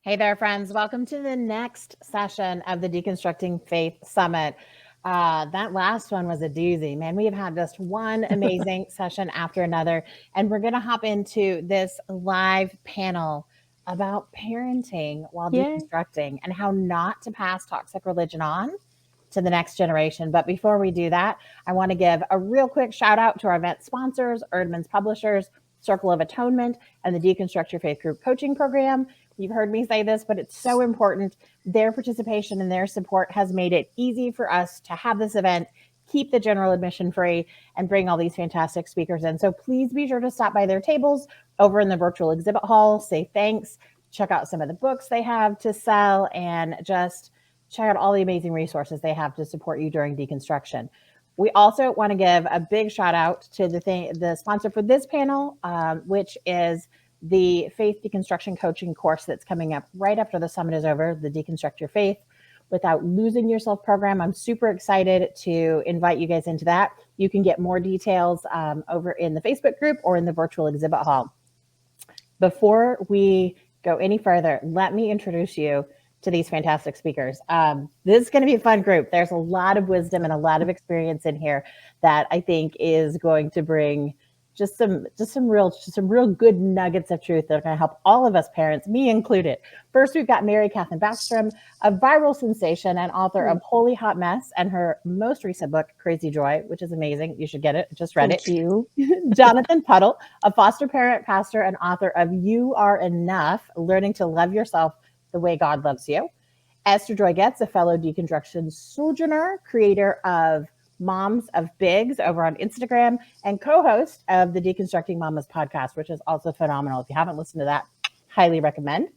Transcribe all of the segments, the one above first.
Hey there, friends. Welcome to the next session of the Deconstructing Faith Summit. That last one was a doozy, man. We have had just one amazing session after another, and we're going to hop into this live panel about parenting while deconstructing and how not to pass toxic religion on to the next generation. But before we do that, I want to give a real quick shout out to our event sponsors, Erdman's Publishers, Circle of Atonement, and the Deconstruct Your Faith Group Coaching Program. You've heard me say this, but it's so important. Their participation and their support has made it easy for us to have this event, keep the general admission free, and bring all these fantastic speakers in. So please be sure to stop by their tables over in the virtual exhibit hall, say thanks, check out some of the books they have to sell, and just check out all the amazing resources they have to support you during deconstruction. We also want to give a big shout out to the sponsor for this panel, which is the Faith Deconstruction Coaching course that's coming up right after the summit is over, the Deconstruct Your Faith Without Losing Yourself program. I'm super excited to invite you guys into that. You can get more details over in the Facebook group or in the virtual exhibit hall. Before we go any further, let me introduce you to these fantastic speakers. This is going to be a fun group. There's a lot of wisdom and a lot of experience in here that I think is going to bring just some real good nuggets of truth that are going to help all of us parents, me included. First, we've got Mary Katherine Backstrom, a viral sensation and author of Holy Hot Mess and her most recent book, Crazy Joy, which is amazing. You should get it. Just read it. Thank you. Jonathan Puddle, a foster parent, pastor, and author of You Are Enough, Learning to Love Yourself the Way God Loves You. Esther Joy Goetz, a fellow deconstruction sojourner, creator of Moms of Bigs over on Instagram, and co-host of the Deconstructing Mamas podcast, which is also phenomenal. If you haven't listened to that, highly recommend.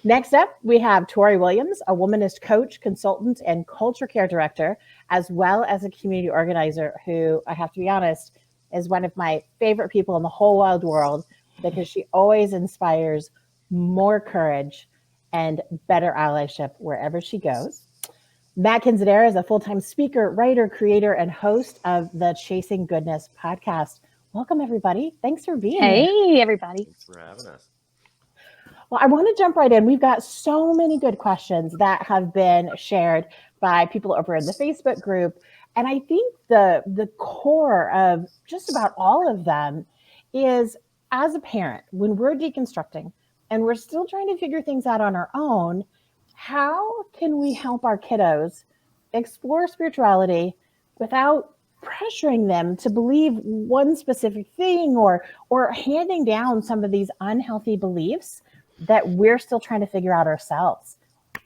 Next up, we have Torri Williams, a womanist coach, consultant, and culture care director, as well as a community organizer who, I have to be honest, is one of my favorite people in the whole wide world because she always inspires more courage and better allyship wherever she goes. Matt Kendziera is a full-time speaker, writer, creator, and host of the Chasing Goodness podcast. Welcome, everybody. Thanks for being here. Hey, everybody. Thanks for having us. Well, I want to jump right in. We've got so many good questions that have been shared by people over in the Facebook group. And I think the core of just about all of them is, as a parent, when we're deconstructing and we're still trying to figure things out on our own, how can we help our kiddos explore spirituality without pressuring them to believe one specific thing or handing down some of these unhealthy beliefs that we're still trying to figure out ourselves?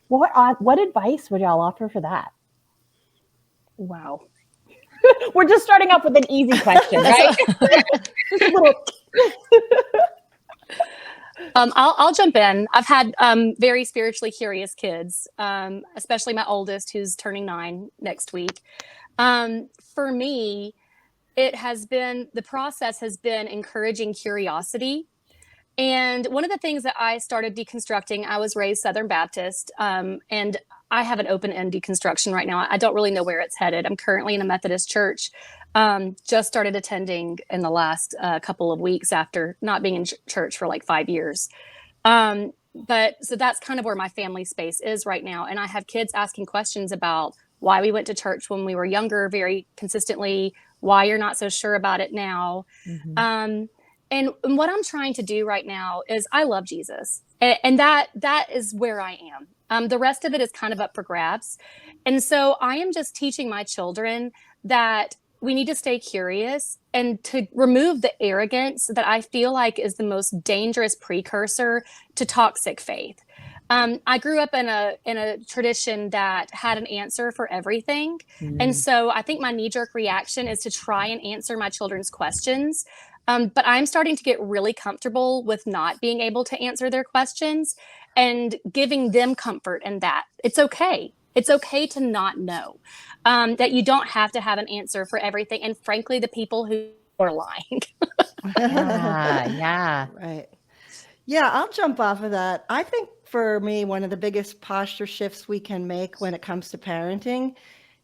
What advice would y'all offer for that? Wow. We're just starting off with an easy question, right? Just a little. I'll jump in. I've had very spiritually curious kids, especially my oldest, who's turning 9 next week. For me, the process has been encouraging curiosity. And one of the things that I started deconstructing, I was raised Southern Baptist, and I have an open-end deconstruction right now. I don't really know where it's headed. I'm currently in a Methodist church. Just started attending in the last couple of weeks after not being in church for like 5 years. But so that's kind of where my family space is right now. And I have kids asking questions about why we went to church when we were younger very consistently, why you're not so sure about it now. Mm-hmm. And what I'm trying to do right now is I love Jesus. And that is where I am. The rest of it is kind of up for grabs. And so I am just teaching my children that we need to stay curious and to remove the arrogance that I feel like is the most dangerous precursor to toxic faith. I grew up in a tradition that had an answer for everything. Mm. And so I think my knee-jerk reaction is to try and answer my children's questions. But I'm starting to get really comfortable with not being able to answer their questions and giving them comfort in that. It's okay. It's okay to not know, that you don't have to have an answer for everything. And frankly, the people who are lying. Yeah. Right. Yeah, I'll jump off of that. I think for me, one of the biggest posture shifts we can make when it comes to parenting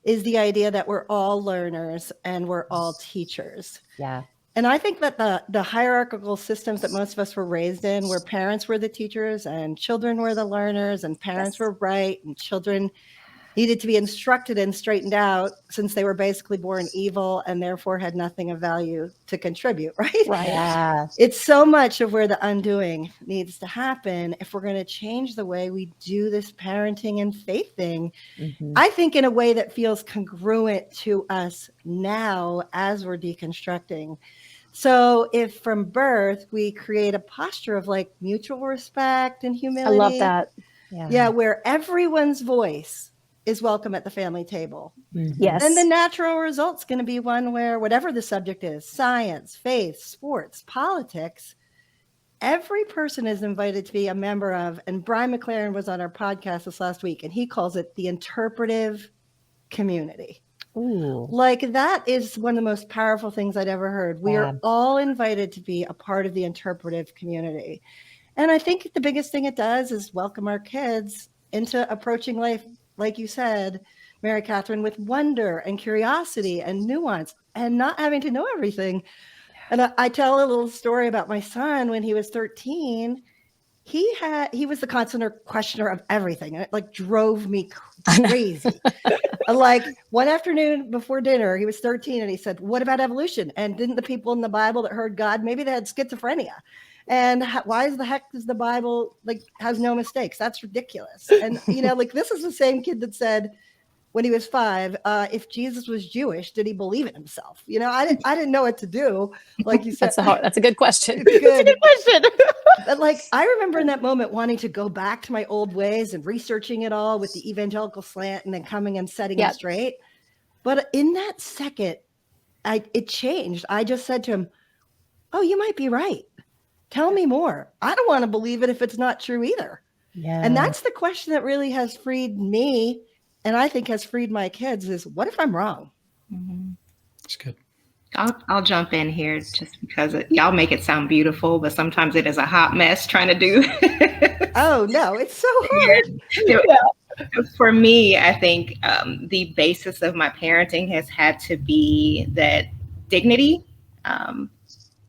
is the idea that we're all learners and we're all teachers. Yeah. And I think that the hierarchical systems that most of us were raised in, where parents were the teachers and children were the learners, and parents were right and children needed to be instructed and straightened out, since they were basically born evil and therefore had nothing of value to contribute, right? Right. Yes. It's so much of where the undoing needs to happen if we're going to change the way we do this parenting and faith thing. Mhm. I think in a way that feels congruent to us now as we're deconstructing. So if from birth we create a posture of like mutual respect and I humility. love that. Yeah, where everyone's voice is welcome at the family table. Mhm. Yes. Then the natural result's going to be one where whatever the subject is, science, faith, sports, politics, every person is invited to be a member of, and Brian McLaren was on our podcast this last week, and he calls it the interpretive community. Ooh. Like that is one of the most powerful things I'd ever heard. We Yeah. are all invited to be a part of the interpretive community. And I think the biggest thing it does is welcome our kids into approaching life, like you said, Mary Katherine, with wonder and curiosity and nuance and not having to know everything. And I tell a little story about my son when he was 13. He was the constant questioner of everything. And it like drove me crazy. Like one afternoon before dinner, he was 13 and he said, "What about evolution? And didn't the people in the Bible that heard God, maybe they had schizophrenia? And why is the heck does the Bible like has no mistakes? That's ridiculous." And like this is the same kid that said when he was 5, if Jesus was Jewish, did he believe in himself? I didn't know what to do. Like you said, That's a good question. it's That's a good question. But like I remember in that moment wanting to go back to my old ways and researching it all with the evangelical slant and then coming and setting it straight. But in that second, it changed. I just said to him, "Oh, you might be right. Tell me more. I don't want to believe it if it's not true either." Yeah. And that's the question that really has freed me, and I think has freed my kids, is what if I'm wrong? That's good. I'll jump in here just because y'all make it sound beautiful, but sometimes it is a hot mess trying to do. Oh no, it's so hard. For me, I think the basis of my parenting has had to be that dignity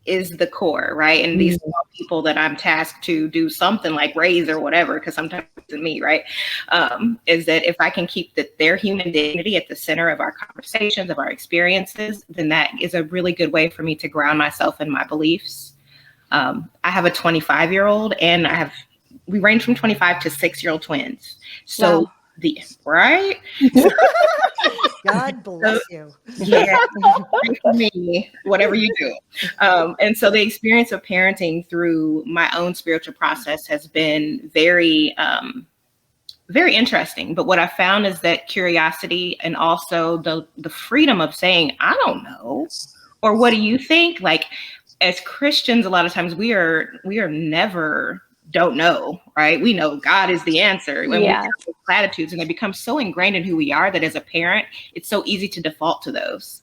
is the core, right? And these small people that I'm tasked to do something like raise or whatever, because sometimes it's me, right? Is that if I can keep their human dignity at the center of our conversations, of our experiences, then that is a really good way for me to ground myself in my beliefs. I have a 25-year-old and we range from 25 to 6-year-old twins. So right? God bless you. Yeah, me, whatever you do. And so the experience of parenting through my own spiritual process has been very, very interesting. But what I found is that curiosity and also the freedom of saying, "I don't know," or "What do you think?" Like as Christians, a lot of times we are never don't know, right? We know God is the answer. When we have those platitudes, and they become so ingrained in who we are that as a parent, it's so easy to default to those.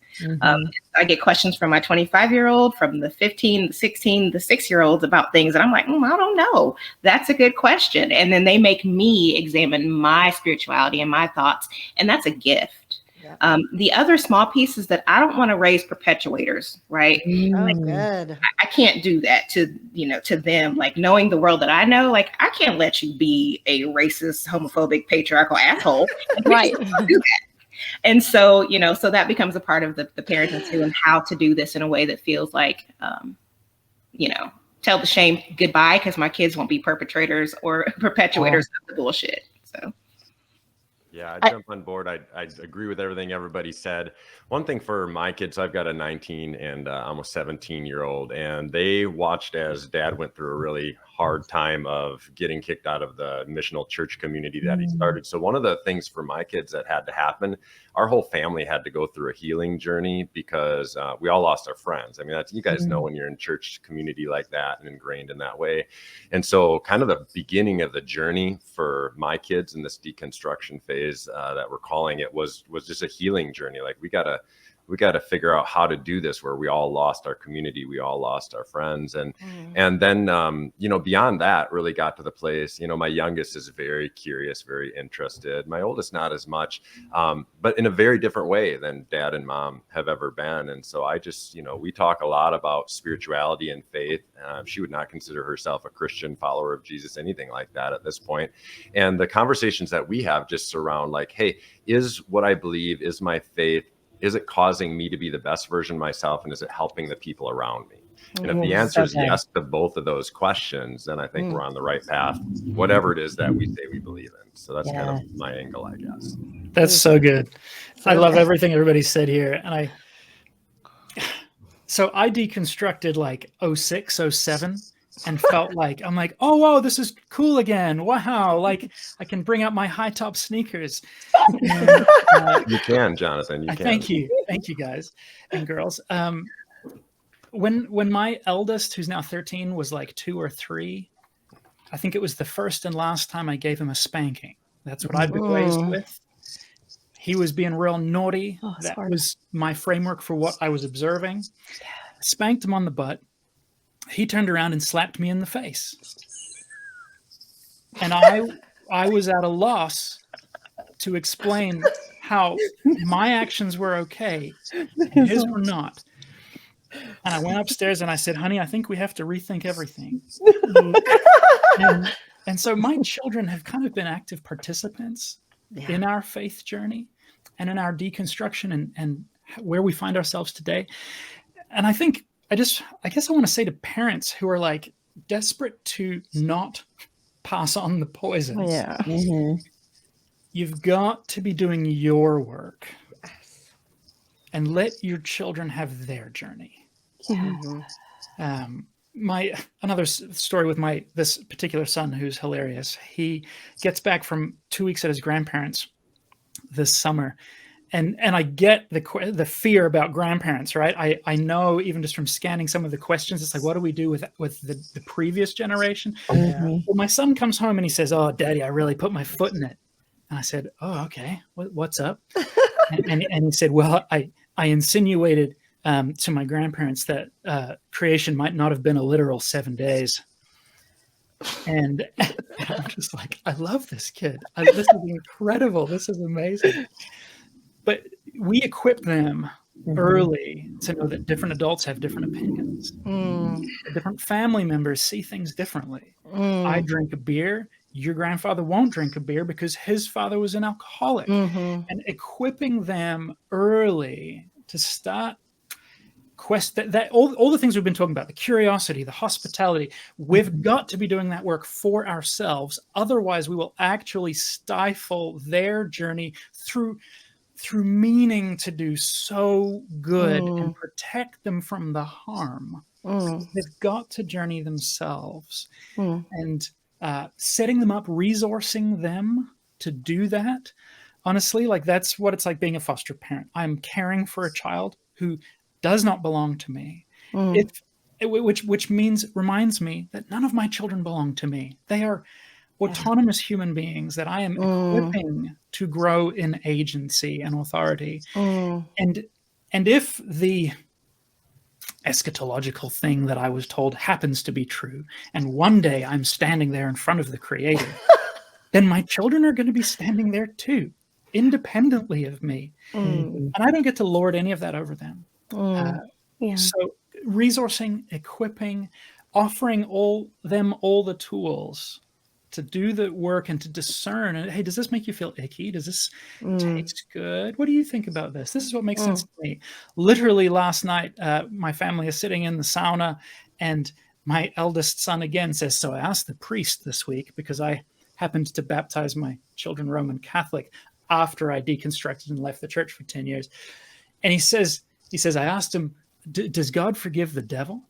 I get questions from my 25-year-old, from the 15, the 16, the 6-year-olds about things. And I'm like, I don't know. That's a good question. And then they make me examine my spirituality and my thoughts. And that's a gift. Yeah. The other small piece is that I don't want to raise perpetuators, right? Oh, good. I can't do that to them. Like knowing the world that I know, like I can't let you be a racist, homophobic, patriarchal asshole. Right. Do that. And so, so that becomes a part of the parenting too, and how to do this in a way that feels like, tell the shame goodbye, because my kids won't be perpetrators or perpetuators of the bullshit. So. Yeah, I jump on board. I agree with everything everybody said. One thing for my kids, I've got a 19 and almost 17-year-old, and they watched as Dad went through a really hard time of getting kicked out of the missional church community that he started. So one of the things for my kids that had to happen, our whole family had to go through a healing journey, because we all lost our friends. I mean, that's, you guys know when you're in church community like that and ingrained in that way. And so kind of the beginning of the journey for my kids in this deconstruction phase that we're calling it was just a healing journey. Like we we got to figure out how to do this, where we all lost our community, we all lost our friends. And then, you know, beyond that, really got to the place, you know, my youngest is very curious, very interested. My oldest, not as much, but in a very different way than dad and mom have ever been. And so I just, you know, we talk a lot about spirituality and faith. She would not consider herself a Christian follower of Jesus, anything like that at this point. And the conversations that we have just surround like, hey, is what I believe, is my faith, is it causing me to be the best version of myself? And is it helping the people around me? And if the answer is yes to both of those questions, then I think we're on the right path, whatever it is that we say we believe in. So that's kind of my angle, I guess. That's so good. I love everything everybody said here. And I deconstructed like 06, 07 and felt like, I'm like, oh, wow, this is cool again. Wow. Like I can bring out my high top sneakers. And, you can, Jonathan, you can. Thank you. Thank you guys and girls. When my eldest, who's now 13, was like 2 or 3, I think it was the first and last time I gave him a spanking. That's what I've been raised with. He was being real naughty. That was my framework for what I was observing. I spanked him on the butt. He turned around and slapped me in the face. And I was at a loss to explain how my actions were okay and his were not. And I went upstairs and I said, honey, I think we have to rethink everything. and so my children have kind of been active participants in our faith journey and in our deconstruction and where we find ourselves today. And I think I guess I want to say to parents who are like desperate to not pass on the poisons. You've got to be doing your work and let your children have their journey. Another story with this particular son who's hilarious. He gets back from 2 weeks at his grandparents this summer. And I get the fear about grandparents, right? I know even just from scanning some of the questions, it's like, what do we do with the previous generation? Well, my son comes home and he says, oh, Daddy, I really put my foot in it. And I said, oh, okay, what's up? and he said, well, I insinuated to my grandparents that creation might not have been a literal 7 days. And I'm just like, I love this kid. This is incredible. This is amazing. But we equip them early to know that different adults have different opinions. Different family members see things differently. I drink a beer. Your grandfather won't drink a beer because his father was an alcoholic. And equipping them early to start all the things we've been talking about, the curiosity, the hospitality, we've got to be doing that work for ourselves. Otherwise, we will actually stifle their journey through meaning to do so good and protect them from the harm. They've got to journey themselves. And setting them up, resourcing them to do that, honestly, like that's what it's like being a foster parent. I'm caring for a child who does not belong to me. Which reminds me that none of my children belong to me. They are autonomous human beings that I am equipping to grow in agency and authority. And if the eschatological thing that I was told happens to be true, and one day I'm standing there in front of the Creator, then my children are going to be standing there too, independently of me. And I don't get to lord any of that over them. So resourcing, equipping, offering all the tools to do the work and to discern. And hey, does this make you feel icky? Does this taste good? What do you think about this? This is what makes sense to me. Literally last night, my family is sitting in the sauna and my eldest son again says, so I asked the priest this week because I happened to baptize my children Roman Catholic after I deconstructed and left the church for 10 years. And he says, I asked him, does God forgive the devil?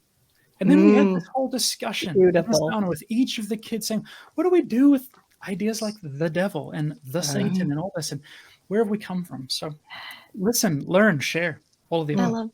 And then we had this whole discussion with each of the kids saying, what do we do with ideas like the devil and the Satan and all this? And where have we come from? So listen, learn, share, all of the above.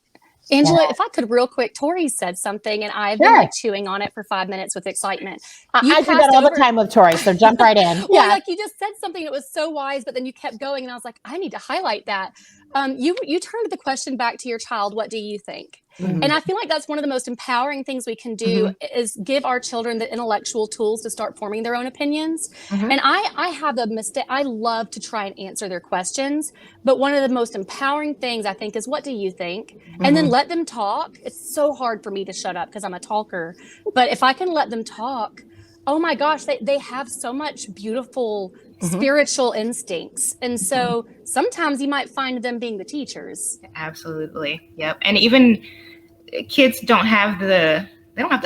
Angela, if I could real quick, Tori said something and I've been like chewing on it for 5 minutes with excitement. I do that all the time with Torri, so jump right in. Well, like you just said something that was so wise, but then you kept going and I was like, I need to highlight that. You turned the question back to your child, what do you think? Mhm. And I feel like that's one of the most empowering things we can do is give our children the intellectual tools to start forming their own opinions. And I have a mistake. I love to try and answer their questions, but one of the most empowering things I think is, what do you think? And then let them talk. It's so hard for me to shut up because I'm a talker, but if I can let them talk, oh my gosh, they have so much beautiful spiritual instincts. And so sometimes you might find them being the teachers. Absolutely. Yep. And even kids don't have the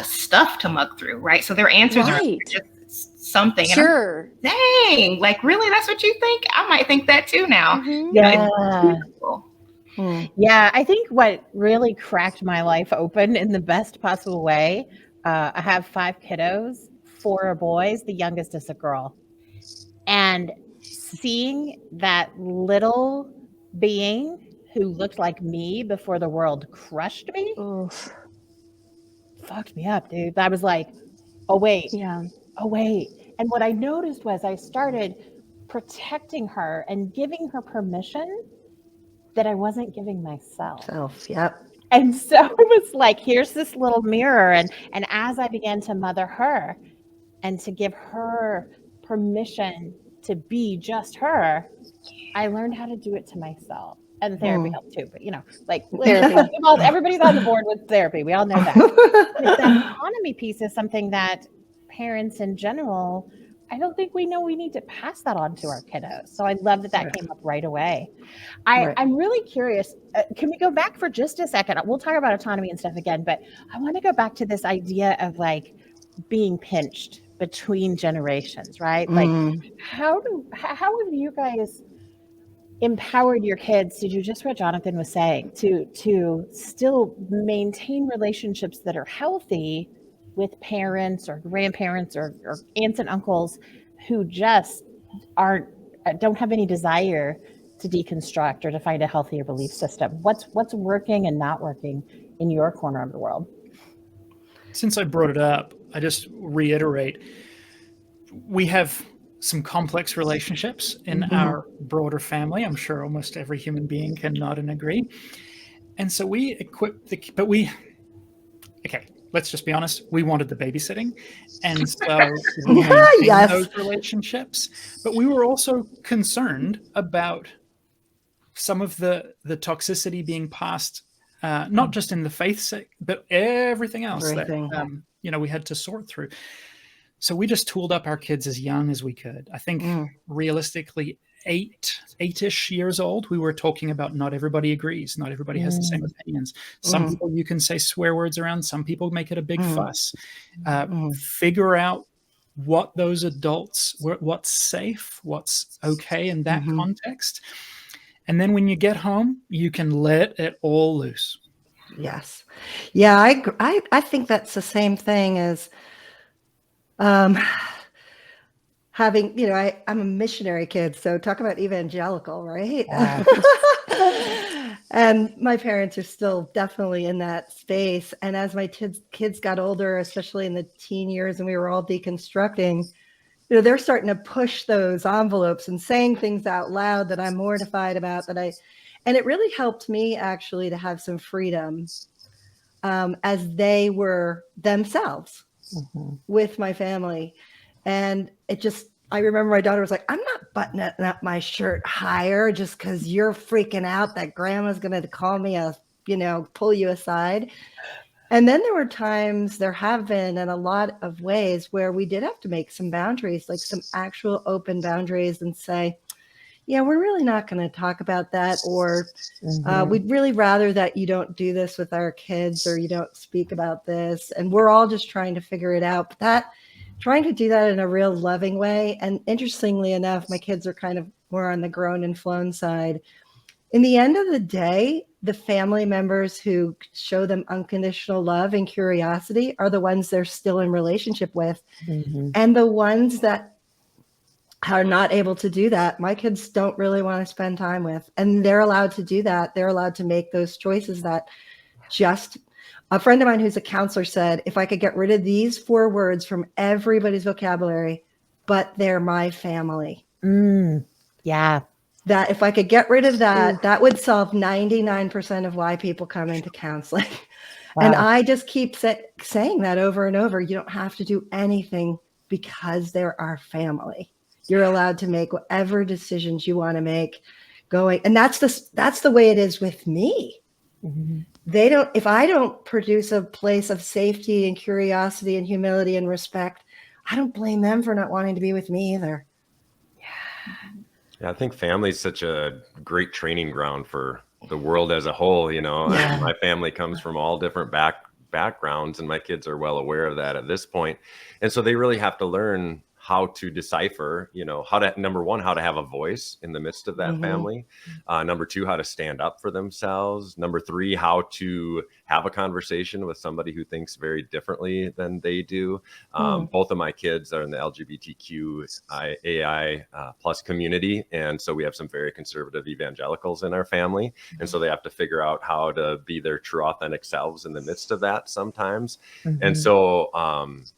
stuff to muck through, right? So their answers are just something. Sure. And dang, like really, that's what you think? I might think that too now. Yeah. Yeah. I think what really cracked my life open in the best possible way, I have 5 kiddos, 4 are boys, the youngest is a girl. And seeing that little being who looked like me before the world crushed me, fucked me up, dude. I was like, oh wait. And what I noticed was I started protecting her and giving her permission that I wasn't giving myself. And so it was like, here's this little mirror. And as I began to mother her and to give her permission to be just her, I learned how to do it to myself. And therapy helped too, but like therapy, everybody's on the board with therapy. We all know that. But that autonomy piece is something that parents in general, I don't think we know we need to pass that on to our kiddos. So I love that came up right away. I'm really curious. Can we go back for just a second? We'll talk about autonomy and stuff again, but I want to go back to this idea of like being pinched between generations, right? Like how have you guys empowered your kids to do just what Jonathan was saying, to still maintain relationships that are healthy with parents or grandparents or aunts and uncles who just don't have any desire to deconstruct or to find a healthier belief system? What's working and not working in your corner of the world? Since I brought it up, I just reiterate, we have some complex relationships in our broader family. I'm sure almost every human being can nod and agree. And so we equip let's just be honest, we wanted the babysitting. And so we maintained those relationships, but we were also concerned about some of the toxicity being passed, not just in the faith sect, but everything else that we had to sort through. So we just tooled up our kids as young as we could. I think realistically, 8-ish years old, we were talking about not everybody agrees. Not everybody has the same opinions. Some people you can say swear words around. Some people make it a big fuss. Figure out what those adults, what's safe, what's okay in that context. And then when you get home, you can let it all loose. Yes. Yeah, I think that's the same thing as having, I'm a missionary kid, so talk about evangelical, right? And my parents are still definitely in that space. And as my kids got older, especially in the teen years, and we were all deconstructing, they're starting to push those envelopes and saying things out loud that I'm mortified about, and it really helped me actually to have some freedom as they were themselves with my family. And I remember my daughter was like, I'm not buttoning up my shirt higher just because you're freaking out that grandma's going to call me pull you aside. And then there have been in a lot of ways where we did have to make some boundaries, like some actual open boundaries, and say, yeah, we're really not going to talk about that. Or we'd really rather that you don't do this with our kids, or you don't speak about this. And we're all just trying to figure it out. But trying to do that in a real loving way. And interestingly enough, my kids are kind of more on the grown and flown side. In the end of the day, the family members who show them unconditional love and curiosity are the ones they're still in relationship with. And the ones that are not able to do that, my kids don't really want to spend time with. And they're allowed to do that. They're allowed to make those choices that just a friend of mine who's a counselor said, if I could get rid of these 4 words from everybody's vocabulary, but they're my family. Yeah. That if I could get rid of that, that would solve 99% of why people come into counseling. Wow. And I just keep saying that over and over. You don't have to do anything because they're our family. You're allowed to make whatever decisions you want to make going. And that's the way it is with me. Mm-hmm. If I don't produce a place of safety and curiosity and humility and respect, I don't blame them for not wanting to be with me either. Yeah, I think family is such a great training ground for the world as a whole. You know, my family comes from all different backgrounds, and my kids are well aware of that at this point. And so they really have to learn how to decipher, you know, number one, how to have a voice in the midst of that family. Number two, how to stand up for themselves. Number three, how to have a conversation with somebody who thinks very differently than they do. Both of my kids are in the LGBTQIA plus community. And so we have some very conservative evangelicals in our family. And so they have to figure out how to be their true authentic selves in the midst of that sometimes. And so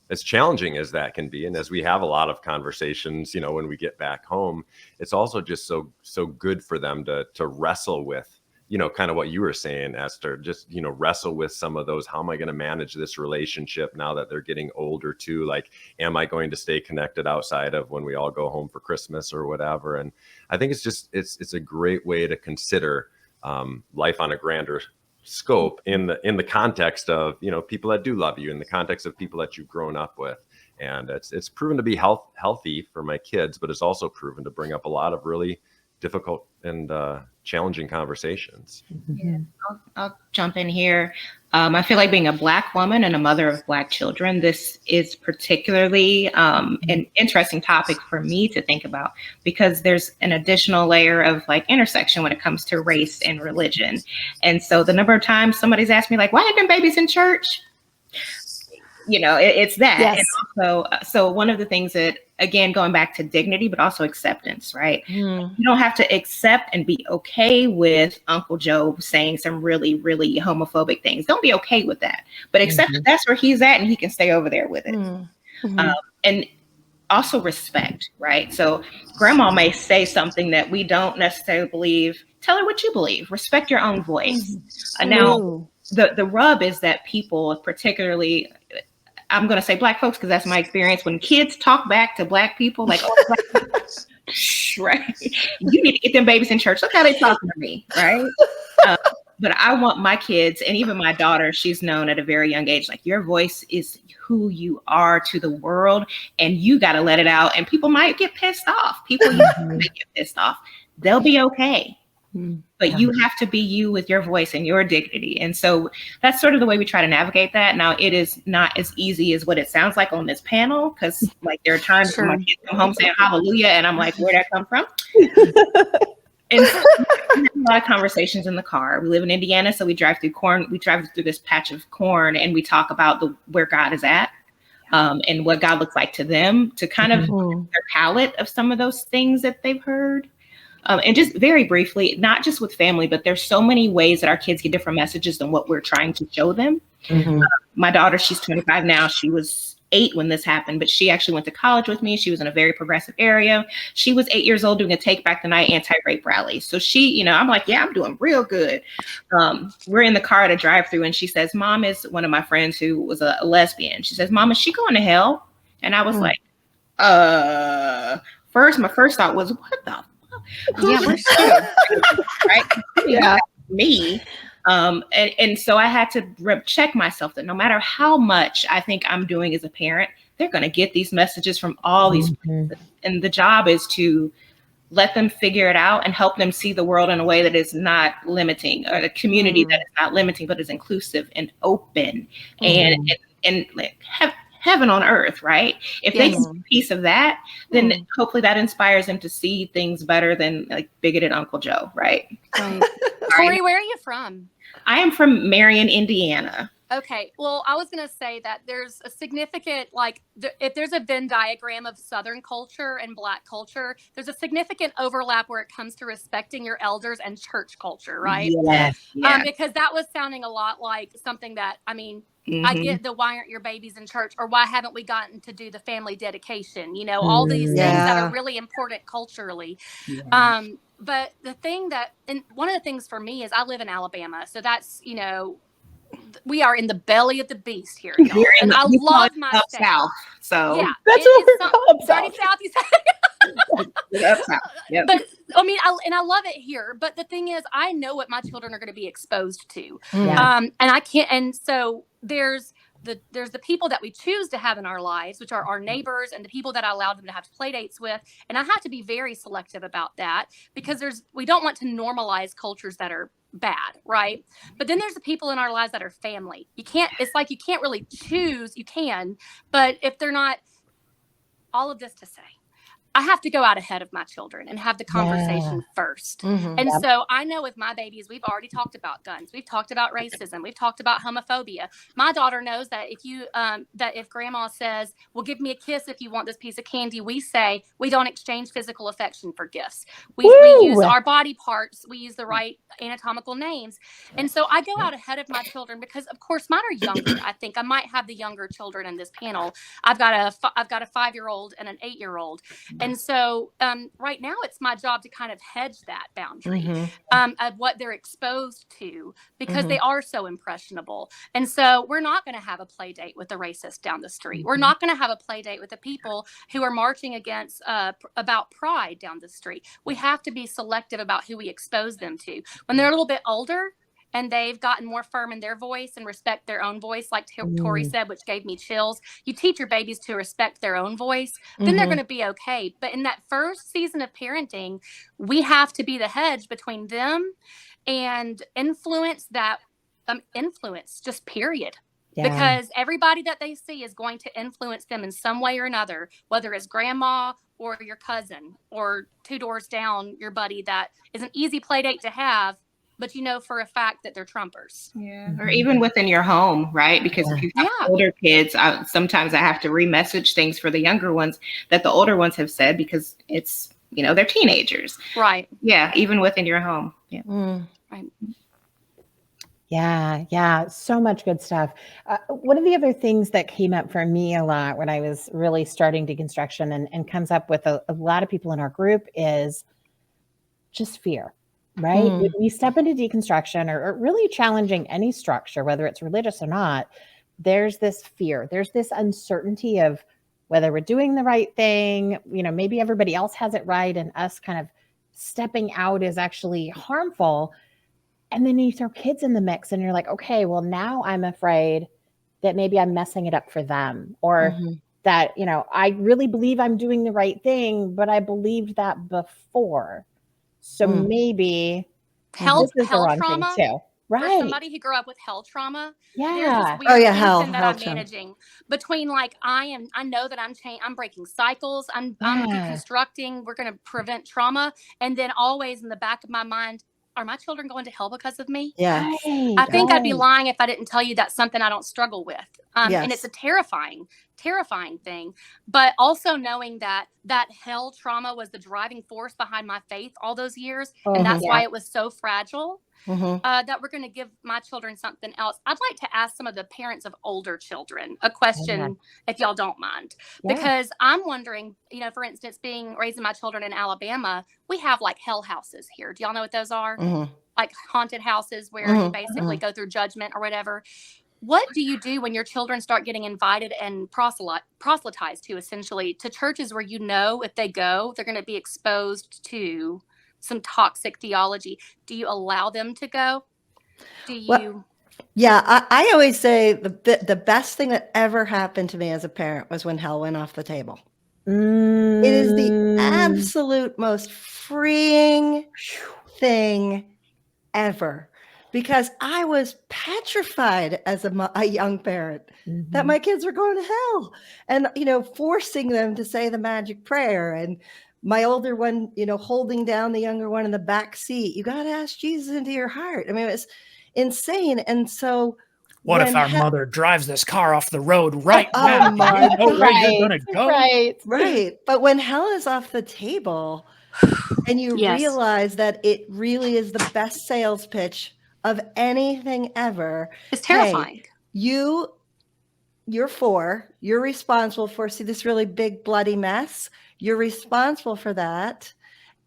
as challenging as that can be, and as we have a lot of conversations, you know, when we get back home, it's also just so good for them to wrestle with, you know, kind of what you were saying, Esther, just, you know, wrestle with some of those. How am I going to manage this relationship now that they're getting older too? Like, am I going to stay connected outside of when we all go home for Christmas or whatever? And I think it's a great way to consider life on a grander scope in the context of, you know, people that do love you, in the context of people that you've grown up with. And it's proven to be healthy for my kids, but it's also proven to bring up a lot of really difficult and challenging conversations. Yeah, I'll jump in here. I feel like being a Black woman and a mother of Black children, this is particularly an interesting topic for me to think about, because there's an additional layer of like intersection when it comes to race and religion. And so the number of times somebody's asked me like, why have them babies in church? You know, it's that. Yes. And also, so one of the things that, again, going back to dignity, but also acceptance, right? You don't have to accept and be okay with Uncle Joe saying some really, really homophobic things. Don't be okay with that, but accept that that's where he's at and he can stay over there with it. And also respect, right? So grandma may say something that we don't necessarily believe. Tell her what you believe. Respect your own voice. Now, the rub is that people, particularly, I'm going to say Black folks, because that's my experience. When kids talk back to Black people, like, oh, Black people, right? You need to get them babies in church. Look how they talking to me, right? But I want my kids, and even my daughter, she's known at a very young age, like, your voice is who you are to the world, and you got to let it out. And people might get pissed off. People might get pissed off. They'll be okay. But you have to be you with your voice and your dignity. And so that's sort of the way we try to navigate that. Now, it is not as easy as what it sounds like on this panel, because like there are times when my kids come home saying hallelujah, and I'm like, where'd that come from? And so we have a lot of conversations in the car. We live in Indiana, so we drive through corn. We drive through this patch of corn, and we talk about where God is at. And what God looks like to them, to kind of their palette of some of those things that they've heard. And just very briefly, not just with family, but there's so many ways that our kids get different messages than what we're trying to show them. My daughter, she's 25 now. She was 8 when this happened, but she actually went to college with me. She was in a very progressive area. She was 8 years old doing a Take Back the Night anti-rape rally. So she, you know, I'm like, yeah, I'm doing real good. We're in the car at a drive-through, and she says, Mom is one of my friends who was a lesbian. She says, Mom, is she going to hell? And I was like, my first thought was, what the right? Yeah, me. And so I had to check myself that no matter how much I think I'm doing as a parent, they're going to get these messages from all these places. And the job is to let them figure it out and help them see the world in a way that is not limiting, or the community that is not limiting, but is inclusive and open and like heaven on earth, right? If they can see a piece of that, then hopefully that inspires them to see things better than like bigoted Uncle Joe, right? Torri, where are you from? I am from Marion, Indiana. Okay. Well, I was going to say that there's a significant, if there's a Venn diagram of Southern culture and Black culture, there's a significant overlap where it comes to respecting your elders and church culture, right? Yes. Yeah. Because that was sounding a lot like something that, I mean, Mm-hmm. I get the why aren't your babies in church, or why haven't we gotten to do the family dedication? You know, all these things that are really important culturally. Yeah. But the thing that, and one of the things for me is I live in Alabama. So that's, you know, we are in the belly of the beast here, y'all. And I love my state. South, so yeah, That's what we're called. dirty South. You say. up south. Yep. But I mean, I love it here. But the thing is, I know what my children are going to be exposed to, Yeah. and I can't. And so there's the people that we choose to have in our lives, which are our neighbors and the people that I allow them to have play dates with. And I have to be very selective about that, because we don't want to normalize cultures that are bad, right? But then there's the people in our lives that are family. It's like you can't really choose. You can, but if they're not, all of this to say, I have to go out ahead of my children and have the conversation first. Mm-hmm. And so I know with my babies, we've already talked about guns. We've talked about racism. We've talked about homophobia. My daughter knows that if grandma says, well, give me a kiss if you want this piece of candy, we say, we don't exchange physical affection for gifts. We use our body parts. We use the right anatomical names. And so I go out ahead of my children because, of course, mine are younger. I think I might have the younger children in this panel. I've got a 5-year-old and an 8-year-old. And so right now it's my job to kind of hedge that boundary of what they're exposed to, because they are so impressionable. And so we're not going to have a play date with the racist down the street. We're not going to have a play date with the people who are marching against about pride down the street. We have to be selective about who we expose them to. When they're a little bit older, and they've gotten more firm in their voice and respect their own voice, like Torri said, which gave me chills. You teach your babies to respect their own voice, then they're going to be okay. But in that first season of parenting, we have to be the hedge between them and influence, just period. Yeah. Because everybody that they see is going to influence them in some way or another, whether it's grandma or your cousin or 2 doors down, your buddy that is an easy play date to have, but you know for a fact that they're Trumpers. Yeah. Or even within your home, right? Because if you have older kids, sometimes I have to remessage things for the younger ones that the older ones have said, because it's, you know, they're teenagers. Right. Yeah. Even within your home. Yeah. Right. Yeah. So much good stuff. One of the other things that came up for me a lot when I was really starting deconstruction and comes up with a lot of people in our group is just fear. Right? When we step into deconstruction or really challenging any structure, whether it's religious or not, there's this fear. There's this uncertainty of whether we're doing the right thing. You know, maybe everybody else has it right, and us kind of stepping out is actually harmful. And then you throw kids in the mix and you're like, okay, well, now I'm afraid that maybe I'm messing it up for them, or that, you know, I really believe I'm doing the right thing, but I believed that before. So maybe hell trauma too, right? For somebody who grew up with hell trauma, hell that I'm managing between I know that I'm breaking cycles, I'm deconstructing. We're going to prevent trauma, and then always in the back of my mind, are my children going to hell because of me? Yeah, I think I'd be lying if I didn't tell you that's something I don't struggle with. And it's a terrifying thing. But also knowing that hell trauma was the driving force behind my faith all those years. And that's why it was so fragile. That we're going to give my children something else. I'd like to ask some of the parents of older children a question, if y'all don't mind, because I'm wondering, you know, for instance, raising my children in Alabama, we have hell houses here. Do y'all know what those are? Like haunted houses where you basically go through judgment or whatever. What do you do when your children start getting invited and proselytized to, essentially, to churches where you know if they go, they're going to be exposed to some toxic theology? Do you allow them to go? I always say the best thing that ever happened to me as a parent was when hell went off the table. It is the absolute most freeing thing ever, because I was petrified as a young parent that my kids were going to hell, and, you know, forcing them to say the magic prayer, and my older one, you know, holding down the younger one in the back seat. You got to ask Jesus into your heart. I mean, insane. And so What if when our mother drives this car off the road right Oh now? Do my you know where you're Right, going to go? right. But when hell is off the table and you Yes. realize that it really is the best sales pitch of anything ever. It's terrifying. Hey, you're responsible for, see this really big bloody mess. You're responsible for that.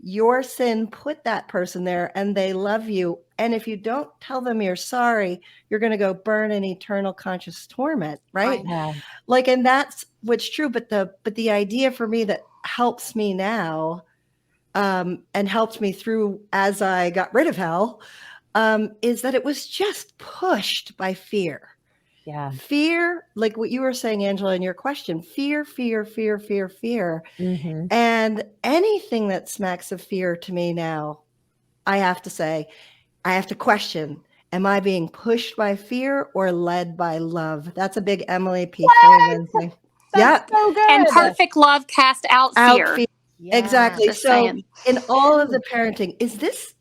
Your sin put that person there and they love you. And if you don't tell them you're sorry, you're going to go burn in eternal conscious torment. Right. Yeah. Like, and that's what's true. But the idea for me that helps me now, and helped me through as I got rid of hell, is that it was just pushed by fear. Yeah. Fear, like what you were saying, Angela, in your question, fear. Mhm. And anything that smacks of fear to me now, I have to say, I have to question, am I being pushed by fear or led by love? That's a big Emily P. Freeman thing. That's so good. And perfect love cast out fear. Yeah. Exactly. Just So saying. in all of the parenting, is this,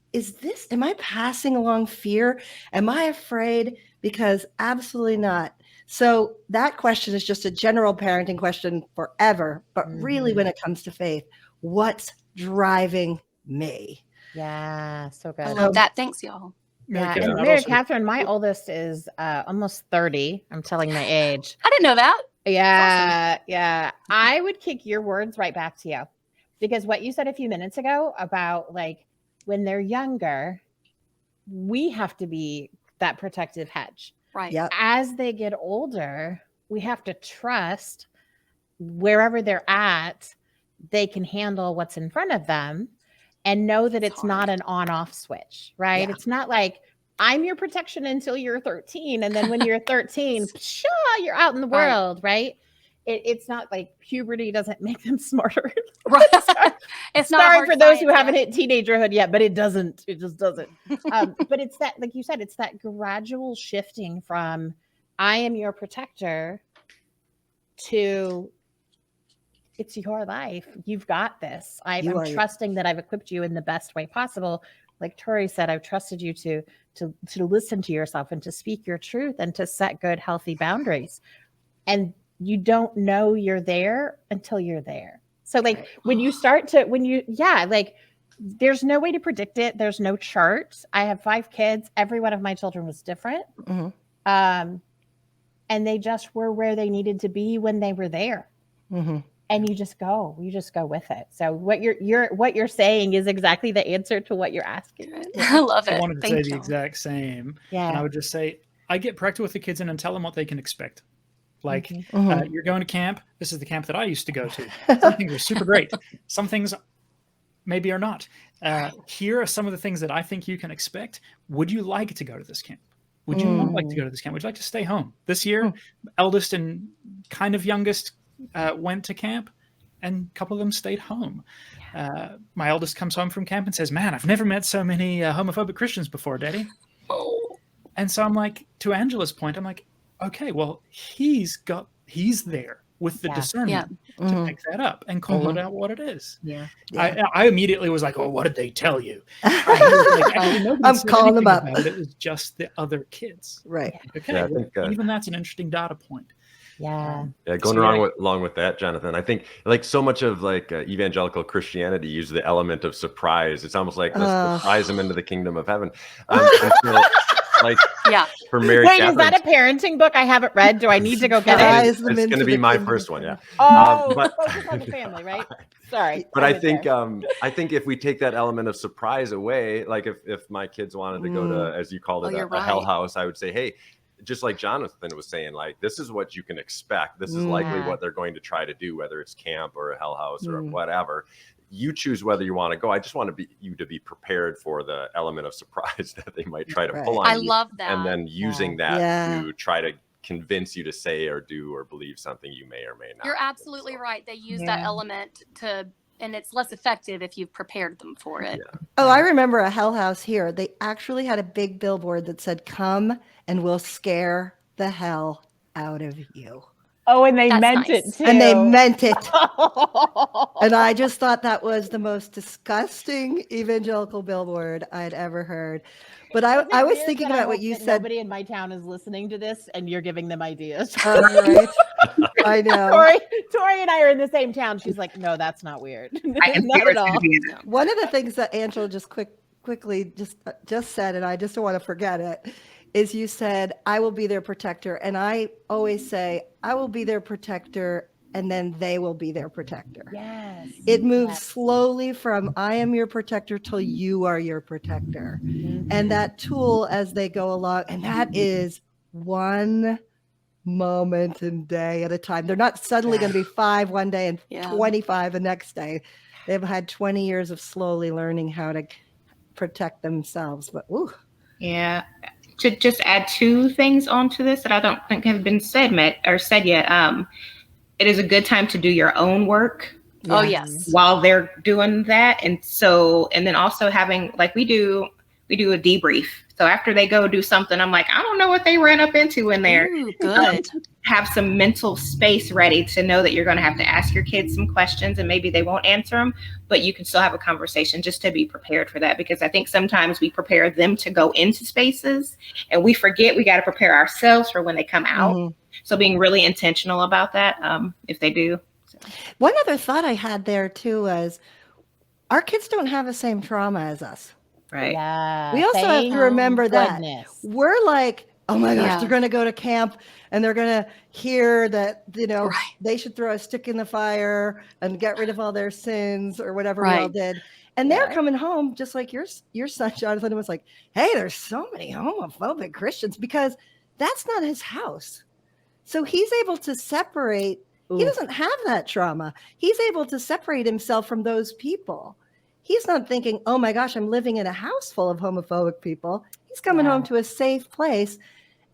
am I passing along fear? Am I afraid? Because absolutely not. So that question is just a general parenting question forever. But really, when it comes to faith, what's driving me? Yeah, so good. I love that. Thanks, y'all. Yeah, Catherine, and I'd Mary also- Catherine, my oldest is almost 30. I'm telling my age. I didn't know that. Yeah, yeah. I would kick your words right back to you, because what you said a few minutes ago about like when they're younger, we have to be that protective hedge. Right. Yep. As they get older, we have to trust wherever they're at, they can handle what's in front of them and know that it's not an on-off switch, right? Yeah. It's not like I'm your protection until you're 13. And then when you're 13, pshaw, you're out in the Right. world, right? It's not like puberty doesn't make them smarter. Right. It's not Sorry hard for those who science haven't yet. hit teenagerhood yet, but it doesn't. It just doesn't. But it's that, like you said, it's that gradual shifting from I am your protector to it's your life. You've got this. I'm trusting that I've equipped you in the best way possible. Like Torri said, I've trusted you to listen to yourself and to speak your truth and to set good, healthy boundaries. And you don't know you're there until you're there. So like when you start to, like there's no way to predict it. There's no chart. I have 5 kids. Every one of my children was different. And they just were where they needed to be when they were there. And you just go with it. So what you're saying is exactly the answer to what you're asking. I love it. I wanted to Thank say you. the exact same. Yeah. And I would just say, I get practical with the kids and tell them what they can expect. Like, Mm-hmm. You're going to camp. This is the camp that I used to go to. Some things are super great. Some things maybe are not. Here are some of the things that I think you can expect. Would you like to go to this camp? Would you not like to go to this camp? Would you like to stay home? This year, eldest and kind of youngest went to camp, and a couple of them stayed home. My eldest comes home from camp and says, "Man, I've never met so many homophobic Christians before, Daddy." And so I'm like, to Angela's point, I'm like, okay, well, he's there with the discernment to pick that up and call it out what it is. Yeah. I immediately was like, "Oh, what did they tell you?" I'm calling them up. It was just the other kids. Right. Okay. Yeah, I think, even that's an interesting data point. Yeah. Yeah, going along with that, Jonathan, I think like so much of like evangelical Christianity use the element of surprise. It's almost like let's surprise them into the kingdom of heaven. And so, like, for Mary Wait, Catherine, is that a parenting book I haven't read? Do I need to go get it? It's going to be my first one, yeah. But focus on the family, right? Sorry. But I think if we take that element of surprise away, like if my kids wanted to go to, as you called it, a hell house, I would say, hey, just like Jonathan was saying, like, this is what you can expect. This is likely what they're going to try to do, whether it's camp or a hell house or whatever. You choose whether you want to go. I just want you to be prepared for the element of surprise that they might try to pull on you. I love that. And then using that to try to convince you to say or do or believe something you may or may not. You're absolutely right. They use that element and it's less effective if you've prepared them for it. Yeah. Oh, I remember a hell house here. They actually had a big billboard that said, "Come and we'll scare the hell out of you." Oh, and they That's meant nice. it too. And they meant it. And I just thought that was the most disgusting evangelical billboard I'd ever heard. But I was weird thinking that I about what hope you that said. Nobody in my town is listening to this, and you're giving them ideas. Right. I know. Tori and I are in the same town. She's like, no, that's not weird. I can see Not where at it's gonna all. be. One of the things that Angela just quickly just said, and I just don't want to forget it, is you said, I will be their protector. And I always say, I will be their protector, and then they will be their protector. Yes. It moves slowly from I am your protector till you are your protector. Mhm. And that tool as they go along, and that is one moment and day at a time. They're not suddenly going to be 5 one day and 25 the next day. They've had 20 years of slowly learning how to protect themselves. But ooh. Yeah. To just add 2 things onto this that I don't think have been said yet. It is a good time to do your own work. Oh, yes. While they're doing that. And then also having, like, we do a debrief. So after they go do something, I'm like, I don't know what they ran up into in there. Ooh, good. Have some mental space ready to know that you're going to have to ask your kids some questions, and maybe they won't answer them, but you can still have a conversation just to be prepared for that. Because I think sometimes we prepare them to go into spaces and we forget we got to prepare ourselves for when they come out. Mm-hmm. So being really intentional about that, if they do. One other thought I had there too was our kids don't have the same trauma as us. Right. Yeah. We also have to remember that goodness. we're like, oh my gosh, Yeah. they're going to go to camp and they're going to hear that, Right. they should throw a stick in the fire and get rid of all their sins or whatever we all Right. did. And they're coming home just like your son, Jonathan, was like, hey, there's so many homophobic Christians, because that's not his house. So he's able to separate. Ooh. He doesn't have that trauma. He's able to separate himself from those people. He's not thinking, oh my gosh, I'm living in a house full of homophobic people. He's coming home to a safe place.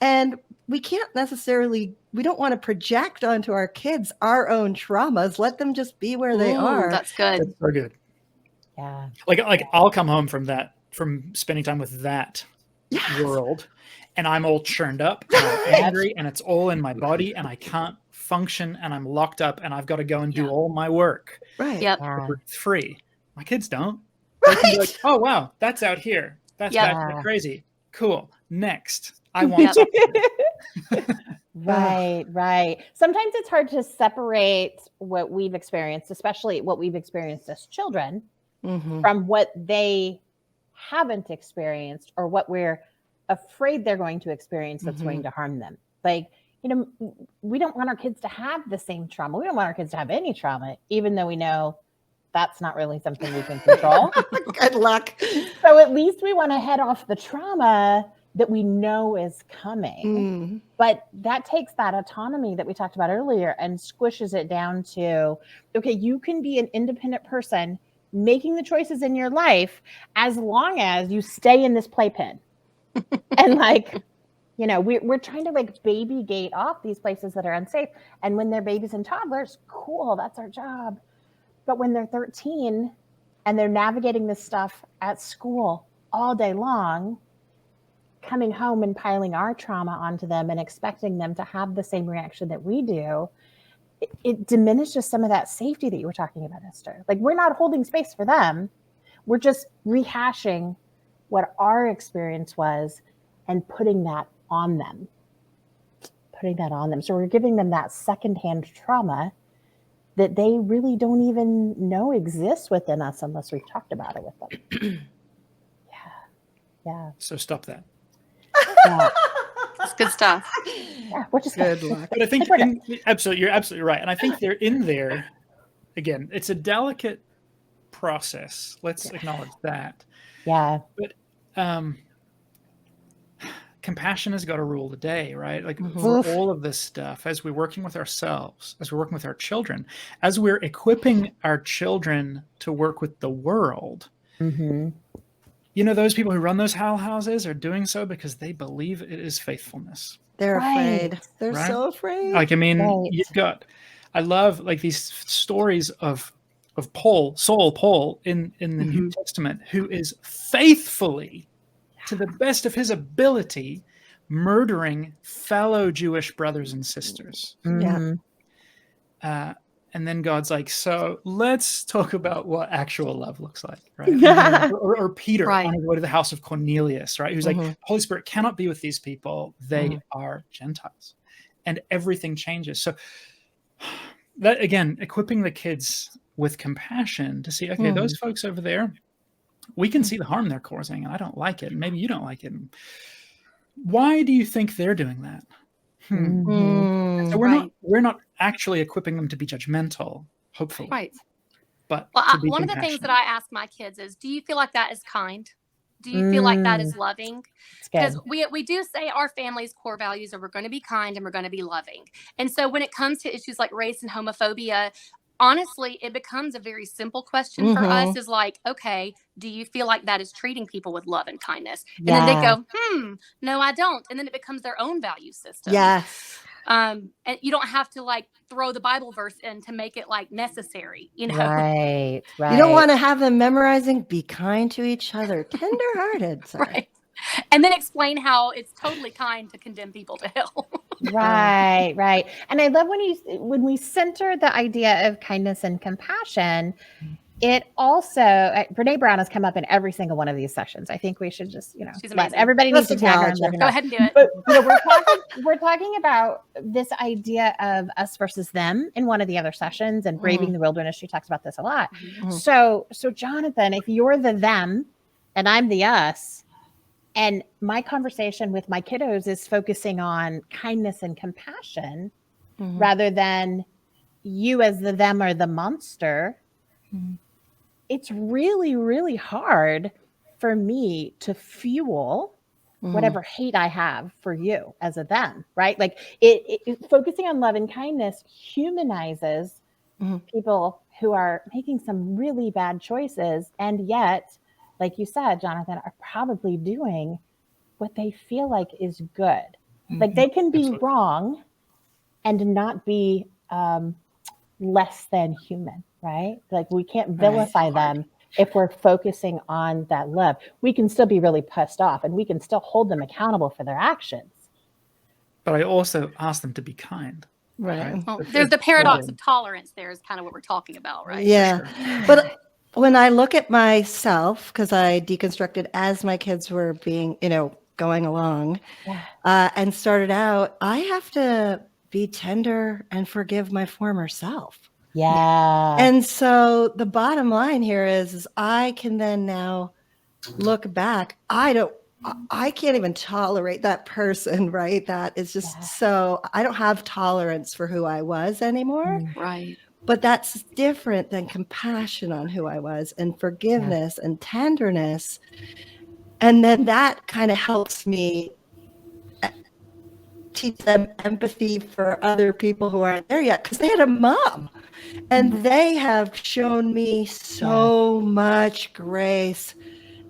And we can't necessarily, we don't want to project onto our kids our own traumas. Let them just be where they are. That's good. That's so good. Yeah. Like I'll come home from spending time with that world, and I'm all churned up and I'm angry and it's all in my body and I can't function and I'm locked up and I've got to go and do all my work. Right. Yep. Yeah. Breathe free. My kids don't. They can be like, oh wow, that's out here. That's Yeah. crazy. Cool. Next. I want to. Right. Sometimes it's hard to separate what we've experienced, especially what we've experienced as children, Mm-hmm. from what they haven't experienced or what we're afraid they're going to experience that's going to harm them. Like, we don't want our kids to have the same trauma. We don't want our kids to have any trauma, even though we know that's not really something we can control. Good luck. So at least we want to head off the trauma that we know is coming. But that takes that autonomy that we talked about earlier and squishes it down to, okay, you can be an independent person making the choices in your life as long as you stay in this playpen. And we're trying to baby gate off these places that are unsafe. And when they're babies and toddlers, cool, that's our job. But when they're 13 and they're navigating this stuff at school all day long, coming home and piling our trauma onto them and expecting them to have the same reaction that we do, it diminishes some of that safety that you were talking about, Esther. Like, we're not holding space for them. We're just rehashing what our experience was and putting that on them. So we're giving them that secondhand trauma that they really don't even know exists within us unless we've talked about it with them. Yeah. So stop that. That's good stuff. Yeah, which is Good luck. But I think you're absolutely right. And I think they're in there. Again, it's a delicate process. Let's acknowledge that. Yeah. But compassion has got to rule the day, right? Like for all of this stuff, as we're working with ourselves, as we're working with our children, as we're equipping our children to work with the world, those people who run those houses are doing so because they believe it is faithfulness. They're afraid. Right. They're so afraid. I love these stories of Paul in the New Testament, who is faithfully, to the best of his ability, murdering fellow Jewish brothers and sisters. Mhm. And then God's like, so let's talk about what actual love looks like, right? or Peter Right. on his way to the house of Cornelius, right? Who's like, Mhm. Holy Spirit cannot be with these people. They are Gentiles. And everything changes. So that, again, equipping the kids with compassion to see, okay, those folks over there, we can see the harm they're causing, and I don't like it. And maybe you don't like it. Why do you think they're doing that? So we're not actually equipping them to be judgmental, hopefully. Right. But Well, to be one of the things compassionate. that I ask my kids is, do you feel like that is kind? Do you feel like that is loving? It's Because good. we do say our family's core values are we're going to be kind and we're going to be loving. And so when it comes to issues like race and homophobia, honestly, it becomes a very simple question for us is like, okay, do you feel like that is treating people with love and kindness? And then they go, no, I don't. And then it becomes their own value system. Yes. And you don't have to like throw the Bible verse in to make it like necessary, you know? Right. You don't want to have them memorizing, be kind to each other, tenderhearted. Right. And then explain how it's totally kind to condemn people to hell. Right, right. And I love when we center the idea of kindness and compassion, it also, Brene Brown has come up in every single one of these sessions. I think we should just, She's let amazing. everybody needs to Let's tag her and acknowledge let her. her Go know. ahead and do it. But we're talking about this idea of us versus them in one of the other sessions, and braving the wilderness. She talks about this a lot. So Jonathan, if you're the them and I'm the us, and my conversation with my kiddos is focusing on kindness and compassion rather than you as the them or the monster, it's really, really hard for me to fuel whatever hate I have for you as a them, right? Like it focusing on love and kindness humanizes people who are making some really bad choices, and yet, like you said, Jonathan, are probably doing what they feel like is good. Like they can be wrong and not be less than human, right? Like we can't vilify them if we're focusing on that love. We can still be really pissed off, and we can still hold them accountable for their actions. But I also ask them to be kind. Right. Well, there's the paradox of tolerance there is kind of what we're talking about, right? Yeah. But when I look at myself, because I deconstructed as my kids were being, going along and started out, I have to be tender and forgive my former self. Yeah. And so the bottom line here is I can then now look back. I can't even tolerate that person, right? That is just so, I don't have tolerance for who I was anymore. Right. But that's different than compassion on who I was, and forgiveness and tenderness. And then that kind of helps me teach them empathy for other people who aren't there yet, because they had a mom and they have shown me so much grace.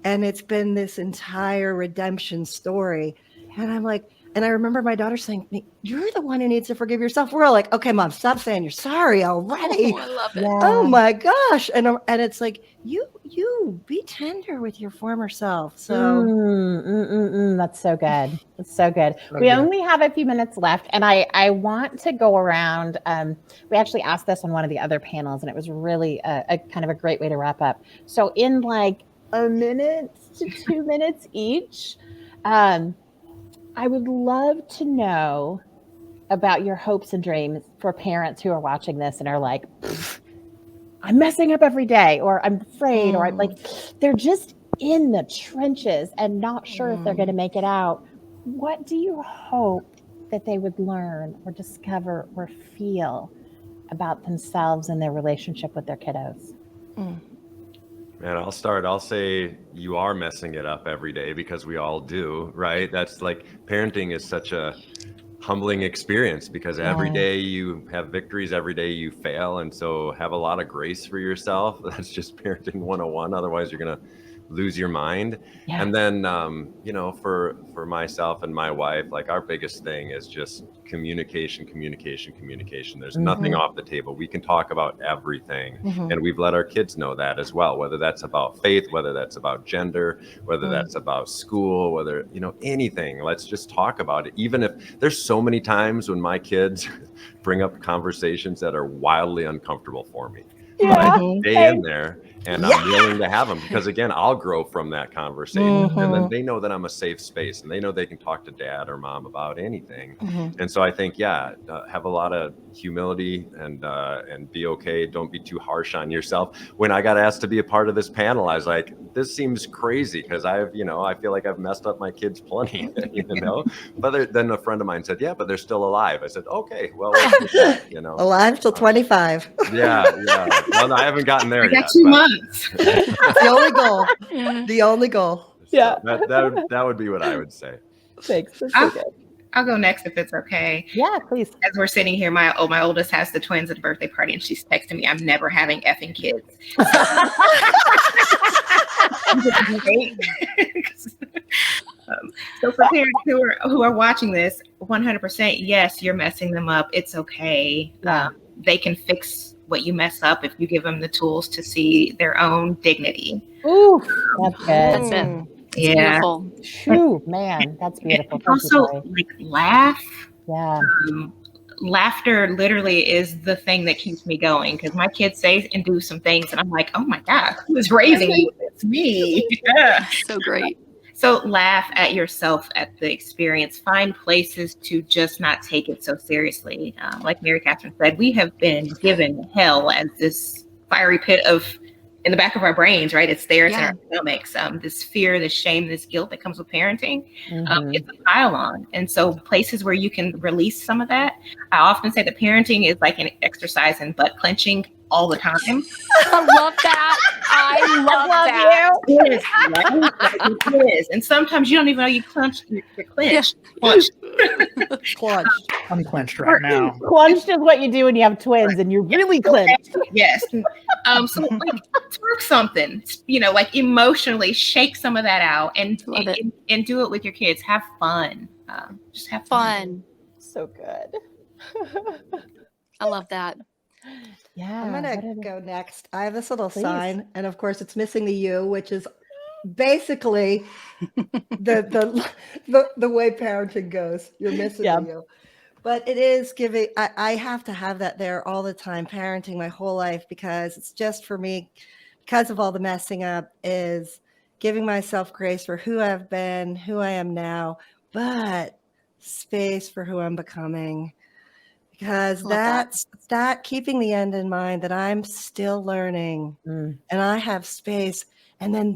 And it's been this entire redemption story. And I'm like, and I remember my daughter saying to me, you're the one who needs to forgive yourself. We're all like, okay, Mom, stop saying you're sorry already. Oh, I love it. Oh my gosh. And it's like, you be tender with your former self. So That's so good. It's so good. We only have a few minutes left, and I want to go around. We actually asked this on one of the other panels, and it was really a kind of a great way to wrap up. So in like a minute to 2 minutes each, I would love to know about your hopes and dreams for parents who are watching this and are like, I'm messing up every day, or I'm afraid, or I'm like, they're just in the trenches and not sure if they're going to make it out. What do you hope that they would learn or discover or feel about themselves and their relationship with their kiddos? Man, I'll start. I'll say you are messing it up every day, because we all do, right? That's like, parenting is such a humbling experience, because every day you have victories, every day you fail. And so have a lot of grace for yourself. That's just parenting 101. Otherwise you're going to lose your mind. Yeah. And then, you know, for myself and my wife, like our biggest thing is just communication. There's nothing off the table. We can talk about everything. And we've let our kids know that as well, whether that's about faith, whether that's about gender, whether that's about school, whether, you know, anything. Let's just talk about it. Even if there's so many times when my kids bring up conversations that are wildly uncomfortable for me. But I stay in there and I'm willing to have them because, again, I'll grow from that conversation. And then they know that I'm a safe space and they know they can talk to dad or mom about anything. And so I think, have a lot of humility and be okay. Don't be too harsh on yourself. When I got asked to be a part of this panel, I was like, this seems crazy because I feel like I've messed up my kids plenty, you know. But then a friend of mine said, yeah, but they're still alive. I said, okay, well, you know, Alive till 25. Yeah. Well, no, I haven't gotten there I yet. got 2 months. The only goal. The only goal. Yeah. That would be what I would say. Thanks. That's so good. I'll go next if it's okay. Yeah, please. As we're sitting here, my oldest has the twins at a birthday party, and she's texting me, "I'm never having effing kids." So for parents who are watching this, 100%, yes, you're messing them up. It's okay. They can fix what you mess up if you give them the tools to see their own dignity. Ooh, that's good. That's it. It's beautiful. Shoo, man, that's beautiful. And also, like, laugh. Yeah. Laughter literally is the thing that keeps me going because my kids say and do some things, and I'm like, oh my God, who is raising you? It's me. Yeah. So great. So laugh at yourself at the experience. Find places to just not take it so seriously. Like Mary Katherine said, we have been given hell as this fiery pit in the back of our brains, right? It's there, it's in our stomachs. This fear, this shame, this guilt that comes with parenting, it's a pile on. And so places where you can release some of that. I often say that parenting is like an exercise in butt clenching all the time. I love that. I love that. It is, right? It is. And sometimes you don't even know you clenched. You're clenched. Clutched. I'm clenched right now. Clenched is what you do when you have twins and you're really clenched. Yes. So like twerk something, like emotionally shake some of that out and do it with your kids. Have fun. Just have fun. So good. I love that. Yeah. I'm going to go next. I have this little sign, and of course it's missing the U, which is basically the way parenting goes. You're missing the U. But it is giving, I have to have that there all the time, parenting my whole life, because it's just for me, because of all the messing up, is giving myself grace for who I've been, who I am now, but space for who I'm becoming. Because that keeping the end in mind, that I'm still learning and I have space, and then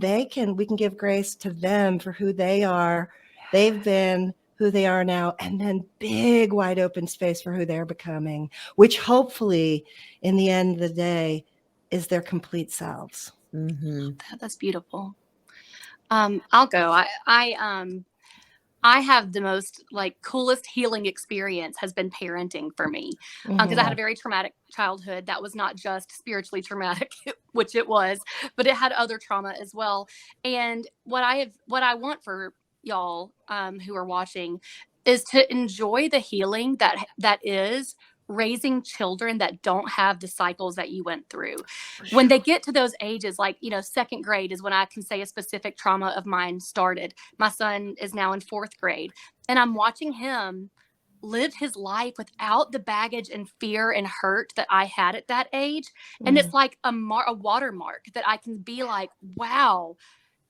we can give grace to them for who they are. They've been who they are now, and then big wide open space for who they're becoming, which hopefully in the end of the day is their complete selves. That's beautiful. I'll go. I have the most coolest healing experience has been parenting for me, because I had a very traumatic childhood that was not just spiritually traumatic, which it was, but it had other trauma as well. And what I want for y'all who are watching is to enjoy the healing that is raising children that don't have the cycles that you went through. When they get to those ages, second grade is when I can say a specific trauma of mine started. My son is now in 4th grade, and I'm watching him live his life without the baggage and fear and hurt that I had at that age. And it's like a watermark that I can be like, wow,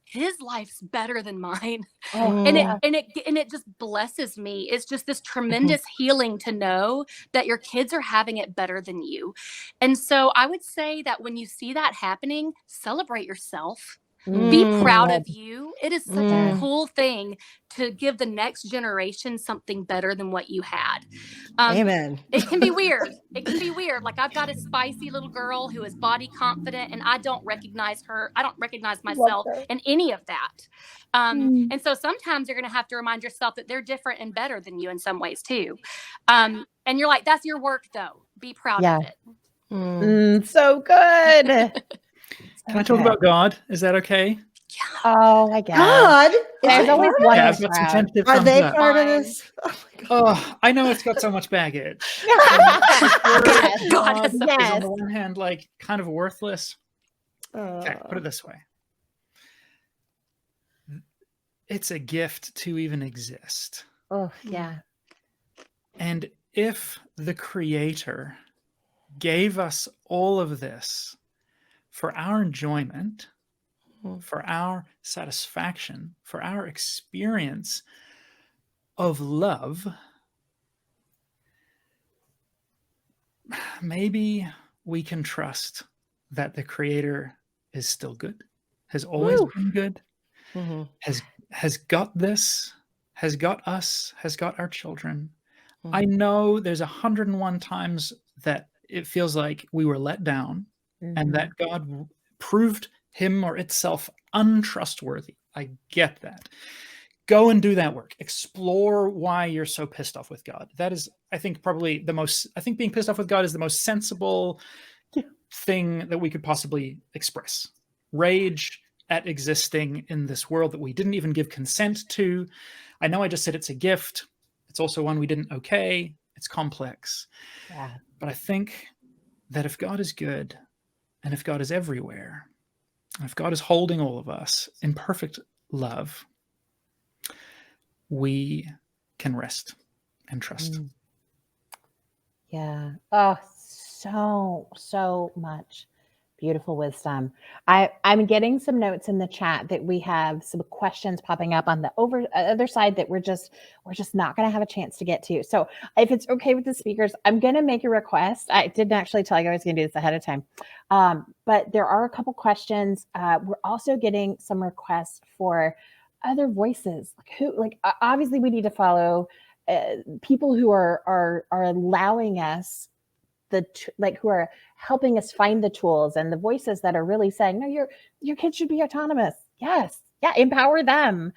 his life's better than mine. And it just blesses me. It's just this tremendous healing to know that your kids are having it better than you. And so I would say that when you see that happening, celebrate yourself. Be proud of you. It is such a cool thing to give the next generation something better than what you had. Amen. It can be weird. Like, I've got a spicy little girl who is body confident, and I don't recognize her. I don't recognize myself in any of that. And so sometimes you're going to have to remind yourself that they're different and better than you in some ways too. And you're like, that's your work though. Be proud of it. So good. Can I talk about God? Is that okay? Oh, I guess. God, is There's it always part of one Yeah, it? I've got some crowd. tentative Are thumbs they up. part of Fine. this? Oh my God. Oh, I know it's got so much baggage. Yes. God, is yes. on the one hand like kind of worthless. Okay, put it this way. It's a gift to even exist. Oh, yeah. And if the Creator gave us all of this for our enjoyment, for our satisfaction, for our experience of love, maybe we can trust that the Creator is still good, has always Woo. been good, Mhm. has got this, has got us, has got our children. Mhm. I know there's 101 times that it feels like we were let down and that God proved him or itself untrustworthy. I get that. Go and do that work. Explore why you're so pissed off with God. That is, I think, probably the most, I think being pissed off with God is the most sensible thing that we could possibly express. Rage at existing in this world that we didn't even give consent to. I know I just said it's a gift. It's also one we didn't okay. It's complex. Yeah. But I think that if God is good and if God is everywhere, and if God is holding all of us in perfect love, we can rest and trust. Yeah. Oh, so much beautiful wisdom. I'm getting some notes in the chat that we have some questions popping up on the other side that we're just not going to have a chance to get to. So if it's okay with the speakers, I'm going to make a request. I didn't actually tell you I was going to do this ahead of time. But there are a couple questions. We're also getting some requests for other voices. Obviously we need to follow people who are allowing us who are helping us find the tools and the voices that are really saying, no, your kids should be autonomous. Yes. Yeah. Empower them.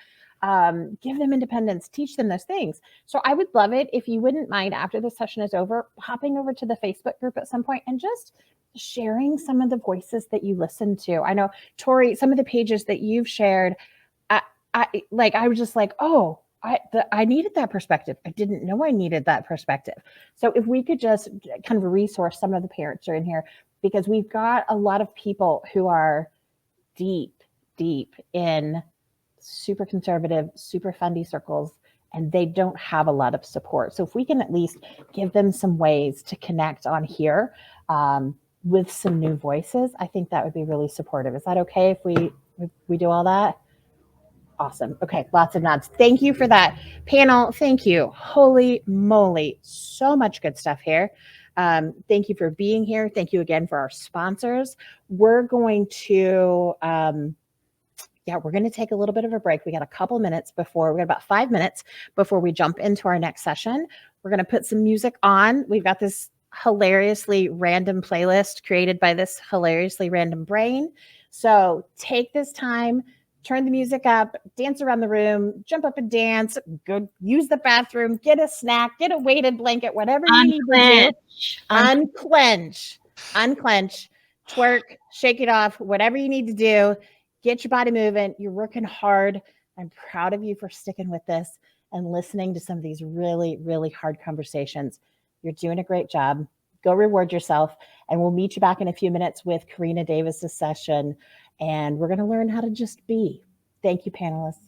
Give them independence, teach them those things. So I would love it if you wouldn't mind, after the session is over, hopping over to the Facebook group at some point and just sharing some of the voices that you listen to. I know, Torri, some of the pages that you've shared, I was just like, oh, I needed that perspective. I didn't know I needed that perspective. So if we could just kind of resource some of the parents are in here, because we've got a lot of people who are deep in super conservative, super fundy circles, and they don't have a lot of support. So if we can at least give them some ways to connect on here with some new voices, I think that would be really supportive. Is that okay if we do all that? Awesome. Okay, lots of nods. Thank you for that panel. Thank you. Holy moly, so much good stuff here. Thank you for being here. Thank you again for our sponsors. We're going to, we're going to take a little bit of a break. We got about 5 minutes before we jump into our next session. We're going to put some music on. We've got this hilariously random playlist created by this hilariously random brain. So take this time, turn the music up, dance around the room, jump up and dance, go use the bathroom, get a snack, get a weighted blanket, whatever you need to do. Unclench, twerk, shake it off, whatever you need to do. Get your body moving. You're working hard. I'm proud of you for sticking with this and listening to some of these really, really hard conversations. You're doing a great job. Go reward yourself. And we'll meet you back in a few minutes with Karina Davis's session. And we're going to learn how to just be. Thank you, panelists.